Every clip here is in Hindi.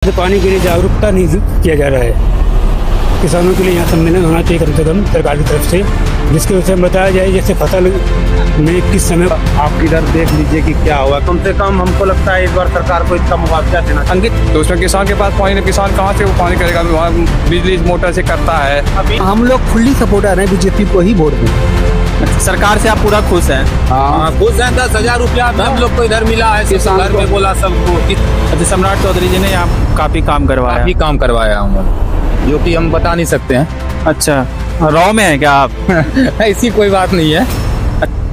पानी के लिए जागरूकता नहीं किया जा रहा है। किसानों के लिए यहाँ सम्मेलन होना चाहिए कम से कम सरकार की तरफ से, जिसके विषय में बताया जाए जैसे फसल में किस समय। आप इधर देख लीजिए कि क्या हुआ। कम से कम हमको लगता है इस बार सरकार को इसका मुआवजा देना। अंकित, तो उसमें किसान के पास पानी नहीं, किसान कहाँ से वो पानी करेगा? वहाँ बिजली मोटर से करता है। अभी हम लोग खुली सपोर्टर हैं, बीजेपी को ही वोट दें। सरकार से आप पूरा खुश हैं? हाँ खुश हैं। 10,000 रुपया हम लोग को इधर मिला है, घर में बोला सबको। अच्छा, सम्राट चौधरी जी ने यहाँ काफी काम करवाया? काफी काम करवाया उन्होंने, जो कि हम बता नहीं सकते हैं। अच्छा, रॉ में है क्या आप? ऐसी कोई बात नहीं है।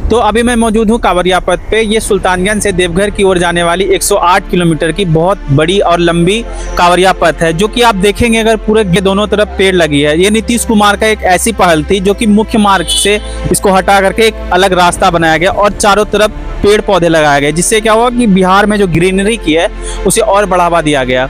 तो अभी मैं मौजूद हूँ कांवरिया पथ पे। ये सुल्तानगंज से देवघर की ओर जाने वाली 108 किलोमीटर की बहुत बड़ी और लंबी कांवरिया पथ है, जो कि आप देखेंगे अगर पूरे के दोनों तरफ पेड़ लगी है। ये नीतीश कुमार का एक ऐसी पहल थी जो कि मुख्य मार्ग से इसको हटा करके एक अलग रास्ता बनाया गया और चारों तरफ पेड़ पौधे लगाए गए, जिससे क्या हुआ कि बिहार में जो ग्रीनरी की है उसे और बढ़ावा दिया गया।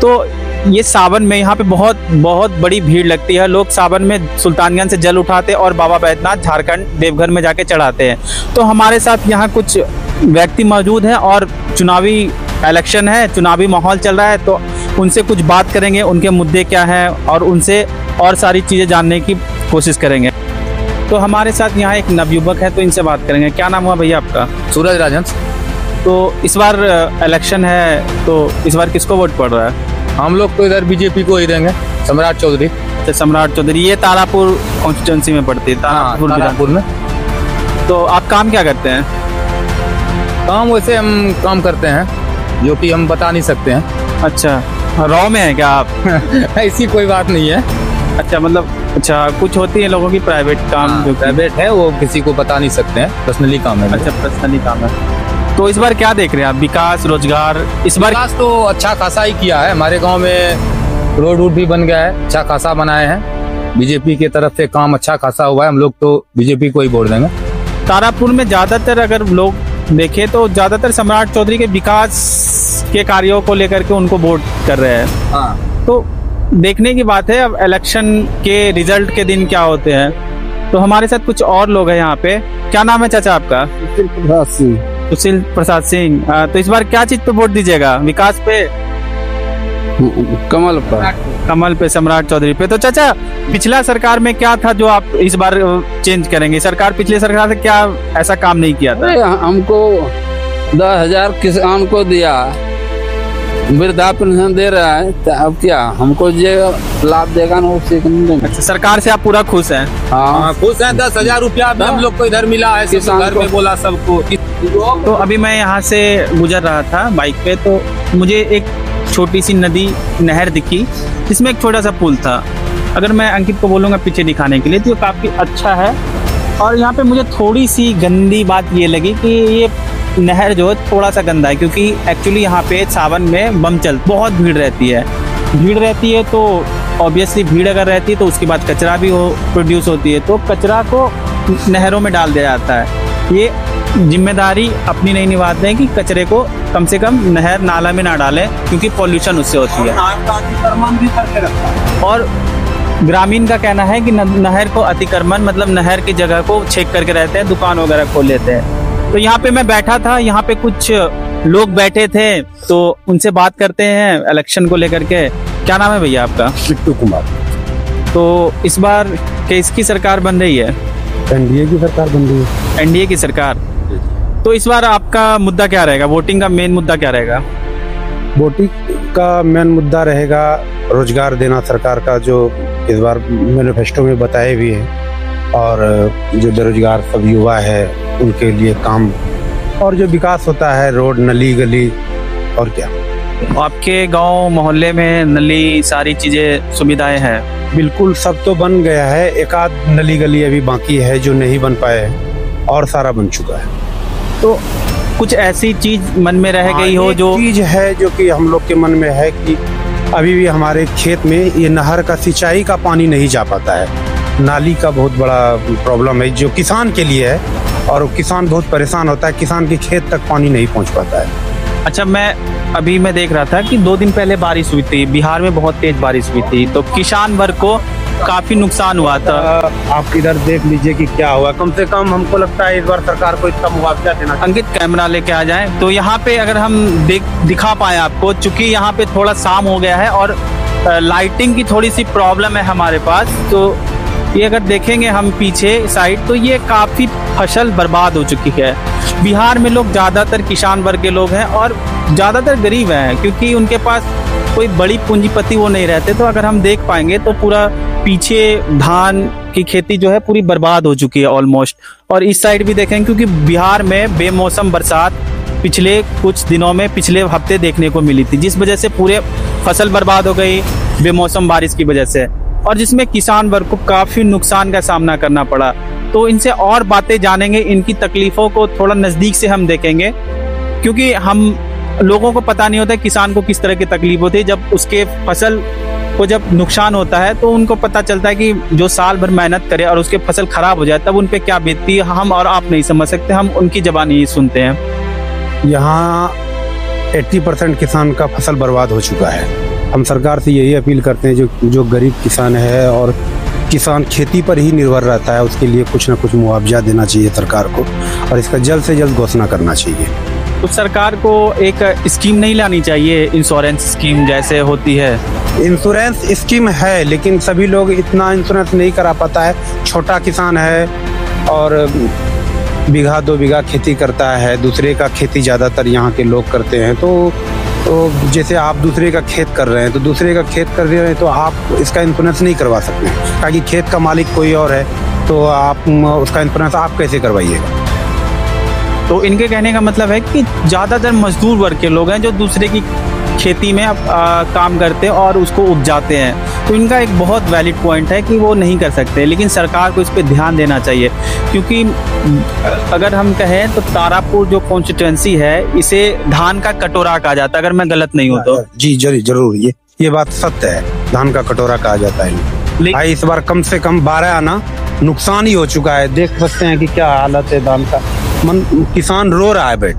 तो ये सावन में यहाँ पे बहुत बड़ी भीड़ लगती है। लोग सावन में सुल्तानगंज से जल उठाते और बाबा बैद्यनाथ झारखंड देवघर में जाके चढ़ाते हैं। तो हमारे साथ यहाँ कुछ व्यक्ति मौजूद हैं और चुनावी इलेक्शन है, चुनावी माहौल चल रहा है, तो उनसे कुछ बात करेंगे, उनके मुद्दे क्या हैं और उनसे और सारी चीज़ें जानने की कोशिश करेंगे। तो हमारे साथ यहाँ एक नवयुवक है, तो इनसे बात करेंगे। क्या नाम हुआ भैया आपका? सूरज राजहंस। तो इस बार इलेक्शन है, तो इस बार किसको वोट पड़ रहा है? हम लोग तो इधर बीजेपी को ही देंगे, सम्राट चौधरी। अच्छा, सम्राट चौधरी। ये तारापुर कॉन्स्टिट्यूंसी में पड़ती है, तारापुर में। तो आप काम क्या करते हैं? काम वैसे हम काम करते हैं, जो कि हम बता नहीं सकते हैं। अच्छा, रॉ में है क्या आप? ऐसी कोई बात नहीं है। अच्छा, मतलब अच्छा, कुछ होती है लोगों की प्राइवेट काम, जो प्राइवेट है वो किसी को बता नहीं सकते हैं, पर्सनली काम है। अच्छा, पर्सनली काम है। तो इस बार क्या देख रहे हैं आप? विकास, रोजगार? इस बार विकास तो अच्छा खासा ही किया है। हमारे गांव में रोड भी बन गया है, अच्छा खासा बनाए हैं। बीजेपी की तरफ से काम अच्छा खासा हुआ है। हम लोग तो बीजेपी को ही वोट देंगे। तारापुर में ज्यादातर अगर लोग देखें तो ज्यादातर सम्राट चौधरी के विकास के कार्यों को लेकर के उनको वोट कर रहे हैं। हाँ, तो देखने की बात है अब इलेक्शन के रिजल्ट के दिन क्या होते हैं। तो हमारे साथ कुछ और लोग हैं यहाँ पे। क्या नाम है चाचा आपका? सुशील प्रसाद सिंह। तो इस बार क्या चीज पे वोट दीजिएगा? विकास पे? कमल पर। कमल पे, सम्राट चौधरी पे। तो चाचा, पिछला सरकार में क्या था जो आप इस बार चेंज करेंगे? सरकार पिछले सरकार से क्या ऐसा काम नहीं किया था? हमको 10,000 किसान को दिया, वृद्धा पेंशन दे रहा है, तो अब क्या हमको जो लाभ देगा ना उससे। अच्छा, सरकार से आप पूरा खुश हैं? हाँ खुश हैं। 10,000 रुपया हम लोग को इधर मिला है, घर में बोला सबको। तो अभी मैं यहाँ से गुजर रहा था बाइक पे, तो मुझे एक छोटी सी नहर दिखी, जिसमें एक छोटा सा पुल था। अगर मैं अंकित को बोलूँगा पीछे दिखाने के लिए, तो काफ़ी अच्छा है। और यहाँ पे मुझे थोड़ी सी गंदी बात ये लगी कि ये नहर जो है थोड़ा सा गंदा है, क्योंकि एक्चुअली यहाँ पे सावन में बहुत भीड़ रहती है। तो ऑब्वियसली भीड़ अगर रहती है तो उसके बाद कचरा भी प्रोड्यूस होती है, तो कचरा को नहरों में डाल दिया जाता है। ये जिम्मेदारी अपनी नहीं निभाते हैं कि कचरे को कम से कम नहर नाला में ना डालें, क्योंकि पॉल्यूशन उससे होती है। और ग्रामीण का कहना है कि नहर को अतिक्रमण मतलब नहर की जगह को छेक करके रहते हैं, दुकान वगैरह खोल लेते हैं। तो यहाँ पे मैं बैठा था, यहाँ पे कुछ लोग बैठे थे, तो उनसे बात करते हैं इलेक्शन को लेकर के। क्या नाम है भैया आपका? बिट्टू कुमार। तो इस बार किसकी सरकार बन रही है? एनडीए की सरकार बन रही है। एनडीए की सरकार। तो इस बार आपका मुद्दा क्या रहेगा? वोटिंग का मेन मुद्दा क्या रहेगा? वोटिंग का मेन मुद्दा रहेगा रोजगार देना सरकार का, जो इस बार मैनिफेस्टो में बताए भी हैं। और जो बेरोजगार सब युवा है उनके लिए काम, और जो विकास होता है रोड, नली, गली, और क्या। आपके गांव मोहल्ले में नली सारी चीजें सुविधाएं हैं? बिल्कुल, सब तो बन गया है। एक आध नली गली अभी बाकी है जो नहीं बन पाए हैं, और सारा बन चुका है। तो कुछ ऐसी चीज मन में रह गई हो जो चीज है जो कि हम लोग के मन में है कि अभी भी हमारे खेत में ये नहर का सिंचाई का पानी नहीं जा पाता है। नाली का बहुत बड़ा प्रॉब्लम है जो किसान के लिए है, और किसान बहुत परेशान होता है, किसान के खेत तक पानी नहीं पहुंच पाता है। अच्छा, अभी मैं देख रहा था कि 2 दिन पहले बारिश हुई थी, बिहार में बहुत तेज बारिश हुई थी, तो किसान वर्ग को काफी नुकसान हुआ था। आप इधर देख लीजिए कि क्या हुआ। कम से कम हमको लगता है इस बार सरकार को इसका मुआवजा देना चाहिए। अंकित कैमरा लेके आ जाएं। तो यहाँ पे अगर हम दिखा पाए आपको, चूंकि यहाँ पे थोड़ा शाम हो गया है और लाइटिंग की थोड़ी सी प्रॉब्लम है हमारे पास, तो ये अगर देखेंगे हम पीछे साइड तो ये काफ़ी फसल बर्बाद हो चुकी है। बिहार में लोग ज़्यादातर किसान वर्ग के लोग हैं और ज़्यादातर गरीब हैं, क्योंकि उनके पास कोई बड़ी पूंजीपति वो नहीं रहते। तो अगर हम देख पाएंगे तो पूरा पीछे धान की खेती जो है पूरी बर्बाद हो चुकी है ऑलमोस्ट। और इस साइड भी देखेंगे, क्योंकि बिहार में बेमौसम बरसात पिछले कुछ दिनों में पिछले हफ्ते देखने को मिली थी, जिस वजह से पूरे फसल बर्बाद हो गई बेमौसम बारिश की वजह से, और जिसमें किसान वर्ग को काफ़ी नुकसान का सामना करना पड़ा। तो इनसे और बातें जानेंगे, इनकी तकलीफ़ों को थोड़ा नज़दीक से हम देखेंगे, क्योंकि हम लोगों को पता नहीं होता किसान को किस तरह की तकलीफ होती है। जब उसके फसल को जब नुकसान होता है तो उनको पता चलता है कि जो साल भर मेहनत करे और उसके फसल खराब हो जाए तब उन पे क्या बीतती है, हम और आप नहीं समझ सकते, हम उनकी ज़बान ही सुनते हैं। यहाँ 80% किसान का फसल बर्बाद हो चुका है। हम सरकार से यही अपील करते हैं, जो गरीब किसान है और किसान खेती पर ही निर्भर रहता है, उसके लिए कुछ ना कुछ मुआवजा देना चाहिए सरकार को, और इसका जल्द से जल्द घोषणा करना चाहिए। तो सरकार को एक स्कीम नहीं लानी चाहिए, इंश्योरेंस स्कीम जैसे होती है? इंश्योरेंस स्कीम है, लेकिन सभी लोग इतना इंश्योरेंस नहीं करा पाता है। छोटा किसान है और बीघा 2 बीघा खेती करता है, दूसरे का खेती ज़्यादातर यहाँ के लोग करते हैं। तो जैसे आप दूसरे का खेत कर रहे हैं, तो दूसरे का खेत कर रहे हैं तो आप इसका इंश्योरेंस नहीं करवा सकते, ताकि खेत का मालिक कोई और है, तो आप उसका इंश्योरेंस आप कैसे करवाइएगा? तो इनके कहने का मतलब है कि ज़्यादातर मजदूर वर्ग के लोग हैं जो दूसरे की खेती में काम करते हैं और उसको उपजाते हैं। तो इनका एक बहुत वैलिड पॉइंट है कि वो नहीं कर सकते, लेकिन सरकार को इस पर ध्यान देना चाहिए। क्योंकि अगर हम कहें तो तारापुर जो कॉन्स्टिट्यूएंसी है, इसे धान का कटोरा कहा जाता है, अगर मैं गलत नहीं हूँ तो। जी जरूर, ये बात सत्य है, धान का कटोरा कहा जाता है। भाई इस बार कम से कम 12 आना नुकसान ही हो चुका है। देख सकते हैं कि क्या हालत है धान का। किसान रो रहा है बैठ,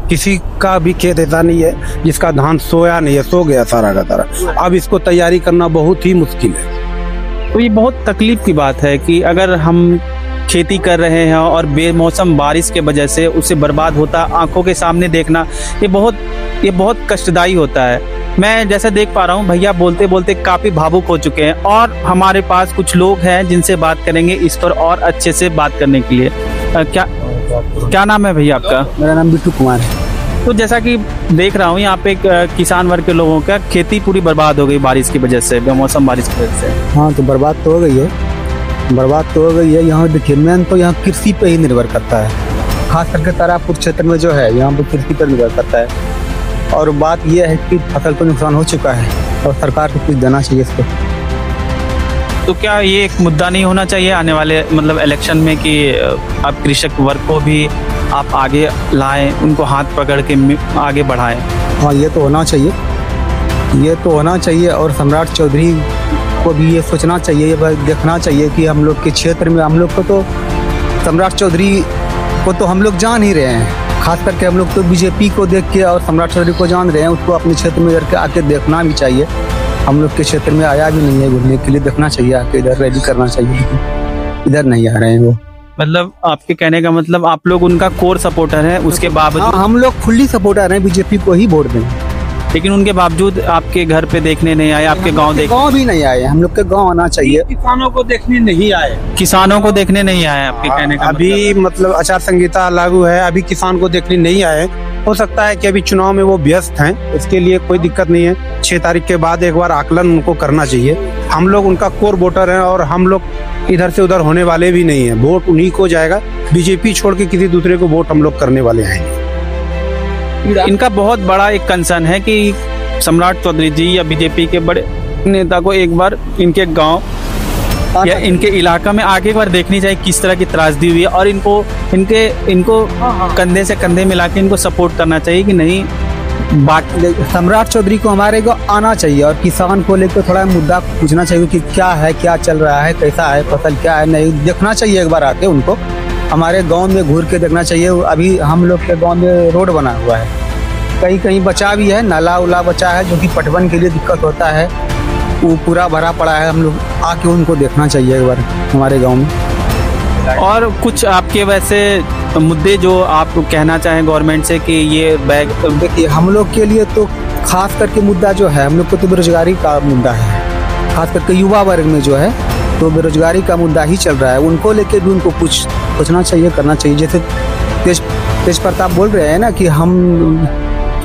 किसी का भी खेत ऐसा नहीं है जिसका धान सोया नहीं है, सो गया सारा का सारा। अब इसको तैयारी करना बहुत ही मुश्किल है। तो ये बहुत तकलीफ की बात है कि अगर हम खेती कर रहे हैं और बेमौसम बारिश के वजह से उसे बर्बाद होता आंखों के सामने देखना, ये बहुत कष्टदायी होता है। मैं जैसा देख पा रहा हूँ, भैया बोलते बोलते काफ़ी भावुक हो चुके हैं, और हमारे पास कुछ लोग हैं जिनसे बात करेंगे इस पर और अच्छे से बात करने के लिए। क्या नाम है भैया आपका? मेरा नाम बिट्टू कुमार है। तो जैसा कि देख रहा हूँ यहाँ पे किसान वर्ग के लोगों का खेती पूरी बर्बाद हो गई बारिश की वजह से, बेमौसम बारिश की वजह से। हाँ, तो बर्बाद तो हो गई है, यहाँ देखिए मेन तो यहाँ कृषि पे ही निर्भर करता है, खास करके तारापुर क्षेत्र में जो है यहाँ पर कृषि पर निर्भर करता है। और बात यह है कि फसल को नुकसान हो चुका है और सरकार को कुछ देना चाहिए इसको। तो क्या ये एक मुद्दा नहीं होना चाहिए आने वाले इलेक्शन में कि आप कृषक वर्ग को भी आप आगे लाएं, उनको हाथ पकड़ के आगे बढ़ाएं? हाँ, ये तो होना चाहिए, और सम्राट चौधरी को भी ये सोचना चाहिए, ये देखना चाहिए कि हम लोग के क्षेत्र में हम लोग को तो सम्राट चौधरी को तो हम लोग जान ही रहे हैं, खास करके हम लोग तो बीजेपी को देख के और सम्राट चौधरी को जान रहे हैं। उसको अपने क्षेत्र में इधर के आके देखना भी चाहिए। हम लोग के क्षेत्र में आया भी नहीं है घूमने के लिए, देखना चाहिए आके, इधर रैली करना चाहिए, इधर नहीं आ रहे हैं वो। मतलब आपके कहने का मतलब आप लोग उनका कोर सपोर्टर हैं, उसके बावजूद? हाँ, हम लोग फुल्ली सपोर्टर हैं, बीजेपी को ही वोट दें। लेकिन उनके बावजूद आपके घर पे देखने नहीं आए, आपके गांव भी नहीं आए। हम लोग के गांव आना चाहिए। किसानों को देखने नहीं आए आपके कहने का अभी मतलब आचार संहिता लागू है, अभी किसान को देखने नहीं आए। हो सकता है कि अभी चुनाव में वो व्यस्त हैं, इसके लिए कोई दिक्कत नहीं है। 6 तारीख के बाद एक बार आकलन उनको करना चाहिए। हम लोग उनका कोर वोटर हैं और हम लोग इधर से उधर होने वाले भी नहीं है। वोट उन्हीं को जाएगा, बीजेपी छोड़ के किसी दूसरे को वोट हम लोग करने वाले हैं। इनका बहुत बड़ा एक कंसर्न है कि सम्राट चौधरी जी या बीजेपी के बड़े नेता को एक बार इनके गांव या इनके इलाका में आगे एक बार देखनी चाहिए किस तरह की त्रासदी हुई है, और इनको कंधे से कंधे मिला के इनको सपोर्ट करना चाहिए कि नहीं। बाकी सम्राट चौधरी को हमारे को आना चाहिए और किसान को लेकर थोड़ा मुद्दा पूछना चाहिए कि क्या है, क्या चल रहा है, कैसा है फसल, क्या है, नहीं देखना चाहिए। एक बार आके उनको हमारे गांव में घूर के देखना चाहिए। अभी हम लोग के गांव में रोड बना हुआ है, कहीं कहीं बचा भी है, नाला उला बचा है, जो कि पटवन के लिए दिक्कत होता है। वो पूरा भरा पड़ा है। हम लोग आके उनको देखना चाहिए एक बार हमारे गांव में। और कुछ आपके वैसे मुद्दे जो आप कहना चाहें गवर्नमेंट से कि ये बैग देखिए, हम लोग के लिए तो खास करके मुद्दा जो है, हम लोग को तो बेरोजगारी का मुद्दा है। खास करके युवा वर्ग में जो है तो बेरोजगारी का मुद्दा ही चल रहा है। उनको लेके भी उनको कुछ सोचना चाहिए, करना चाहिए। जैसे तेज प्रताप बोल रहे हैं ना कि हम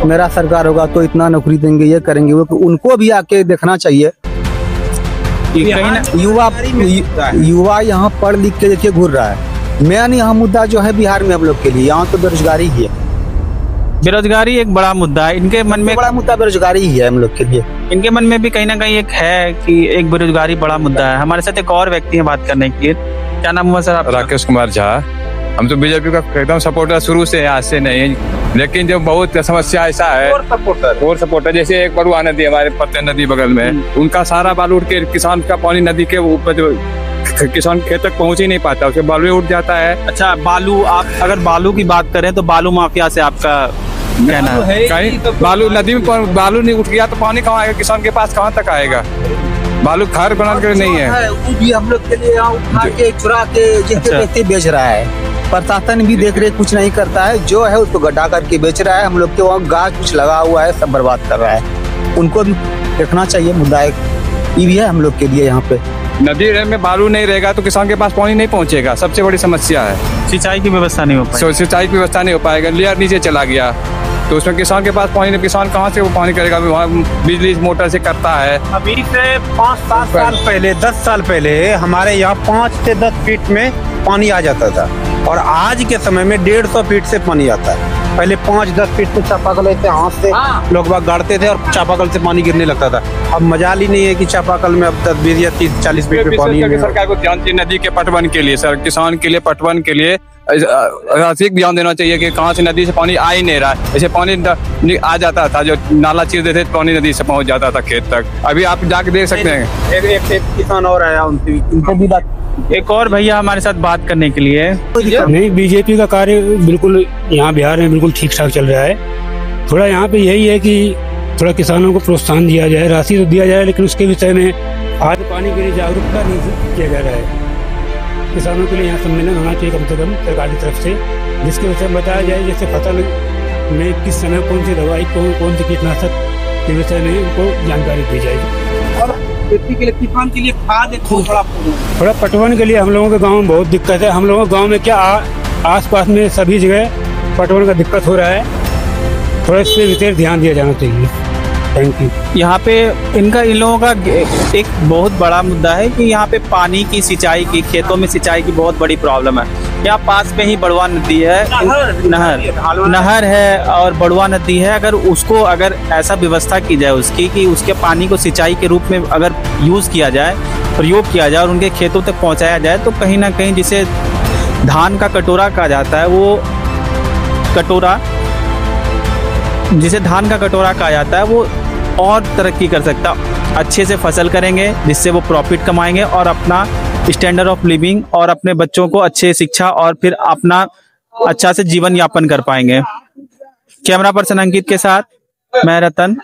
मेरा सरकार होगा तो इतना नौकरी देंगे, ये करेंगे, वो, उनको भी आके देखना चाहिए। युवा यहाँ पढ़ लिख के देखिए घूर रहा है। मेन यहाँ मुद्दा जो है बिहार में हम लोग के लिए, यहाँ तो बेरोजगारी ही है। बेरोजगारी एक बड़ा मुद्दा है इनके मन में, बड़ा मुद्दा बेरोजगारी ही है हम लोग के लिए। इनके मन में भी कहीं ना कहीं एक है कि एक बेरोजगारी बड़ा मुद्दा है। हमारे साथ एक और व्यक्ति है बात करने के लिए। क्या नाम हुआ सर आपका? राकेश कुमार झा। हम तो बीजेपी का एकदम सपोर्टर शुरू से, आज से नहीं। लेकिन जो बहुत समस्या ऐसा है और सपोर्टर जैसे एक बड़ुआ नदी हमारे पत्ते नदी बगल में, उनका सारा बालू उठ के किसान का पानी नदी के ऊपर जो किसान खेत तक पहुंच ही नहीं पाता, उसके बालू उठ जाता है। अच्छा, बालू, आप अगर बालू की बात करें तो बालू माफिया से आपका कहना है? कहीं बालू नदी में बालू नहीं उठ गया तो पानी कहाँ आएगा? किसान के पास कहाँ तक आएगा? बालू खार बना कर नहीं है। वो भी हम लोग के लिए यहाँ उठा के चुरा के जितने बेच रहा है। प्रशासन भी देख रेख कुछ नहीं करता है, जो है उसको गड्ढा करके बेच रहा है। हम लोग के वहाँ गाछ कुछ लगा हुआ है, सब बर्बाद कर रहा है। उनको भी देखना चाहिए। मुद्दा एक ये भी है हम लोग के लिए। यहाँ पे नदी में बालू नहीं रहेगा तो किसान के पास पानी नहीं पहुंचेगा, सबसे बड़ी समस्या है। सिंचाई की व्यवस्था नहीं हो पाएगी। सिंचाई की व्यवस्था नहीं हो पाएगा। लेयर नीचे चला गया तो उसमें किसान के पास पानी नहीं, किसान कहाँ से वो पानी करेगा? वहाँ बिजली मोटर से करता है। अभी से 5-7 साल पहले, 10 साल पहले हमारे यहाँ 5 से 10 फीट में पानी आ जाता था और आज के समय में 150 फीट से पानी आता है। पहले 5-10 फीट से चापाकल ऐसे हाथ से लोग बाग गाड़ते थे और चापाकल से पानी गिरने लगता था। अब मजाल ही नहीं है कि चापाकल में अब 10, 20 या 30-40 फीट में पानी है। सरकार को ध्यान चाहिए नदी के पटवन के लिए, सर किसान के लिए पटवन के लिए अधिक ध्यान देना चाहिए कि कहाँ से नदी से पानी आ ही नहीं रहा है। जैसे पानी आ जाता था, जो नाला चीर देते थे पानी नदी से पहुँच जाता था खेत तक। अभी आप जाके देख सकते हैं। एक किसान और आया, उनसे भी बात। एक और भैया हमारे साथ बात करने के लिए। नहीं, बीजेपी का कार्य बिल्कुल यहाँ बिहार में बिल्कुल ठीक ठाक चल रहा है। थोड़ा यहाँ पे यही है कि थोड़ा किसानों को प्रोत्साहन दिया जाए, राशि तो दिया जाए, लेकिन उसके विषय में आज पानी के लिए जागरूकता नहीं किया जा रहा है। किसानों के लिए यहाँ सम्मेलन होना चाहिए कम से कम सरकार की तरफ से, जिसके विषय में बताया जाए जैसे फसल में किस समय कौन सी दवाई, कौन सी कीटनाशक के विषय में उनको जानकारी दी जाएगी। और व्यक्ति के लिए, किसान के लिए खाद थोड़ा पटवन के लिए हम लोगों के गाँव में बहुत दिक्कत है। हम लोगों के गाँव में क्या आस पास में सभी जगह पटवन का दिक्कत हो रहा है। थोड़ा इस पर विशेष ध्यान दिया जाना चाहिए। Thank you. यहाँ पे इन लोगों का एक बहुत बड़ा मुद्दा है कि यहाँ पे पानी की, सिंचाई की, खेतों में सिंचाई की बहुत बड़ी प्रॉब्लम है। यहाँ पास में ही बड़ुआ नदी है, नहर है और बड़ुआ नदी है। अगर ऐसा व्यवस्था की जाए उसकी कि उसके पानी को सिंचाई के रूप में अगर यूज़ किया जाए, प्रयोग किया जाए और उनके खेतों तक पहुँचाया जाए, तो कहीं ना कहीं जिसे धान का कटोरा कहा जाता है, वो कटोरा जिसे धान का कटोरा कहा जाता है, वो और तरक्की कर सकता। अच्छे से फसल करेंगे जिससे वो प्रॉफिट कमाएंगे और अपना स्टैंडर्ड ऑफ लिविंग और अपने बच्चों को अच्छे शिक्षा और फिर अपना अच्छा से जीवन यापन कर पाएंगे। कैमरा पर्सन अंकित के साथ मैं रतन।